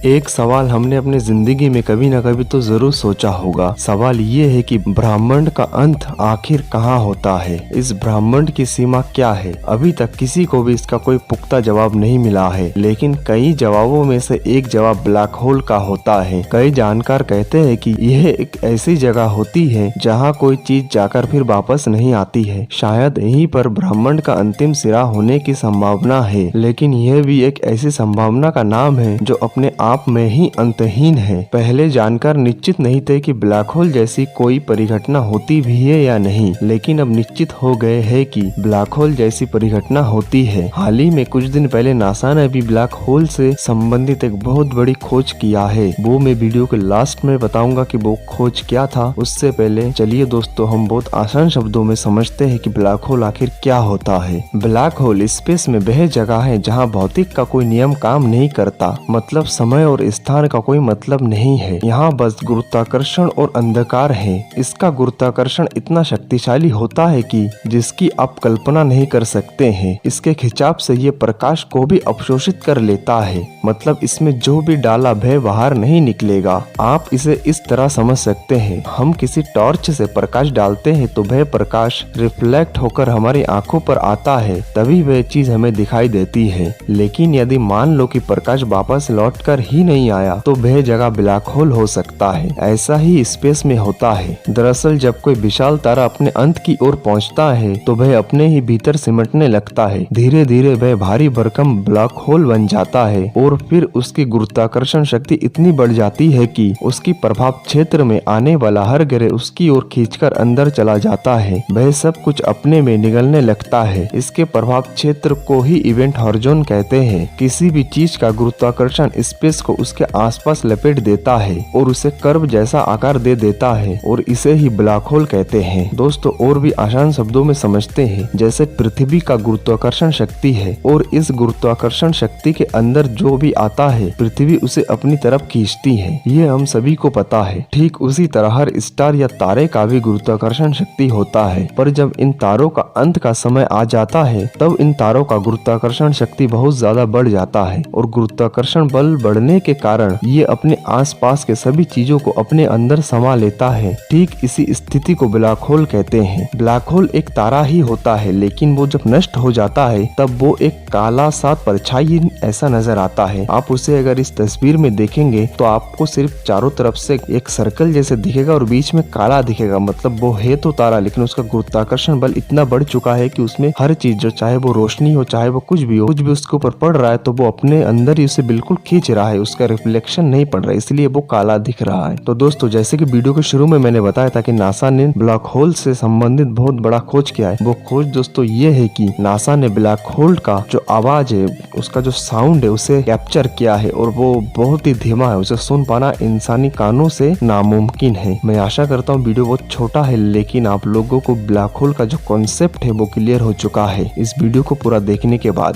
एक सवाल हमने अपनी जिंदगी में कभी न कभी तो जरूर सोचा होगा। सवाल ये है कि ब्रह्मांड का अंत आखिर कहाँ होता है, इस ब्रह्मांड की सीमा क्या है। अभी तक किसी को भी इसका कोई पुख्ता जवाब नहीं मिला है, लेकिन कई जवाबों में से एक जवाब ब्लैक होल का होता है। कई जानकार कहते हैं कि यह एक ऐसी जगह होती है जहाँ कोई चीज जाकर फिर वापस नहीं आती है। शायद यहीं पर ब्रह्मांड का अंतिम सिरा होने की संभावना है, लेकिन यह भी एक ऐसी संभावना का नाम है जो अपने आप में ही अंतहीन है। पहले जानकर निश्चित नहीं थे कि ब्लैक होल जैसी कोई परिघटना होती भी है या नहीं, लेकिन अब निश्चित हो गए हैं कि ब्लैक होल जैसी परिघटना होती है। हाल ही में कुछ दिन पहले नासा ने भी ब्लैक होल से संबंधित एक बहुत बड़ी खोज किया है। वो मैं वीडियो के लास्ट में बताऊंगा कि वो खोज क्या था। उससे पहले चलिए दोस्तों हम बहुत आसान शब्दों में समझते हैं कि ब्लैक होल आखिर क्या होता है। ब्लैक होल स्पेस में वह जगह है जहाँ भौतिक का कोई नियम काम नहीं करता, मतलब समय और स्थान का कोई मतलब नहीं है। यहाँ बस गुरुत्वाकर्षण और अंधकार है। इसका गुरुत्वाकर्षण इतना शक्तिशाली होता है कि जिसकी आप कल्पना नहीं कर सकते हैं। इसके खिंचाव से ये प्रकाश को भी अवशोषित कर लेता है, मतलब इसमें जो भी डाला वह बाहर नहीं निकलेगा। आप इसे इस तरह समझ सकते हैं, हम किसी टॉर्च से प्रकाश डालते हैं तो वह प्रकाश रिफ्लेक्ट होकर हमारी आंखों पर आता है, तभी वह चीज हमें दिखाई देती है। लेकिन यदि मान लो कि प्रकाश वापस लौट कर ही नहीं आया तो वह जगह ब्लैक होल हो सकता है। ऐसा ही स्पेस में होता है। दरअसल जब कोई विशाल तारा अपने अंत की ओर पहुंचता है तो वह अपने ही भीतर सिमटने लगता है। धीरे धीरे वह भारी भरकम ब्लैक होल बन जाता है और फिर उसकी गुरुत्वाकर्षण शक्ति इतनी बढ़ जाती है कि उसकी प्रभाव क्षेत्र में आने वाला हर ग्रह उसकी ओर खींचकर अंदर चला जाता है। वह सब कुछ अपने में निगलने लगता है। इसके प्रभाव क्षेत्र को ही इवेंट हॉरिजॉन कहते हैं। किसी भी चीज का गुरुत्वाकर्षण स्पेस को उसके आसपास लपेट देता है और उसे कर्व जैसा आकार दे देता है और इसे ही ब्लैक होल कहते हैं। दोस्तों और भी आसान शब्दों में समझते हैं, जैसे पृथ्वी का गुरुत्वाकर्षण शक्ति है और इस गुरुत्वाकर्षण शक्ति के अंदर जो भी आता है पृथ्वी उसे अपनी तरफ खींचती है। ये हम सभी को पता है। ठीक उसी तरह हर स्टार या तारे का भी गुरुत्वाकर्षण शक्ति होता है, पर जब इन तारों का अंत का समय आ जाता है तब इन तारों का गुरुत्वाकर्षण शक्ति बहुत ज्यादा बढ़ जाता है और गुरुत्वाकर्षण बल बढ़ने के कारण ये अपने आसपास के सभी चीजों को अपने अंदर समा लेता है। ठीक इसी स्थिति को ब्लैक होल कहते हैं। ब्लैक होल एक तारा ही होता है, लेकिन वो जब नष्ट हो जाता है तब वो एक काला सा परछाई ऐसा नजर आता है। आप उसे अगर इस तस्वीर में देखेंगे तो आपको सिर्फ चारों तरफ से एक सर्कल जैसे दिखेगा और बीच में काला दिखेगा, मतलब वो है तो तारा, लेकिन उसका गुरुत्वाकर्षण बल इतना बढ़ चुका है कि उसमें हर चीज जो चाहे वो रोशनी हो चाहे वो कुछ भी हो, कुछ भी उसके ऊपर पड़ रहा है तो वो अपने अंदर ही उसे बिल्कुल खींच रहा है। उसका रिफ्लेक्शन नहीं पड़ रहा है, इसलिए वो काला दिख रहा है। तो दोस्तों जैसे कि वीडियो के शुरू में मैंने बताया था कि नासा ने ब्लैक होल से संबंधित बहुत बड़ा खोज किया है। वो खोज दोस्तों ये है कि नासा ने ब्लैक होल का जो आवाज है, उसका जो साउंड है उसे कैप्चर किया है और वो बहुत ही धीमा है। उसे सुन पाना इंसानी कानों से नामुमकिन है। मैं आशा करता हूँ वीडियो बहुत छोटा है, लेकिन आप लोगों को ब्लैक होल का जो कॉन्सेप्ट है वो क्लियर हो चुका है इस वीडियो को पूरा देखने के बाद।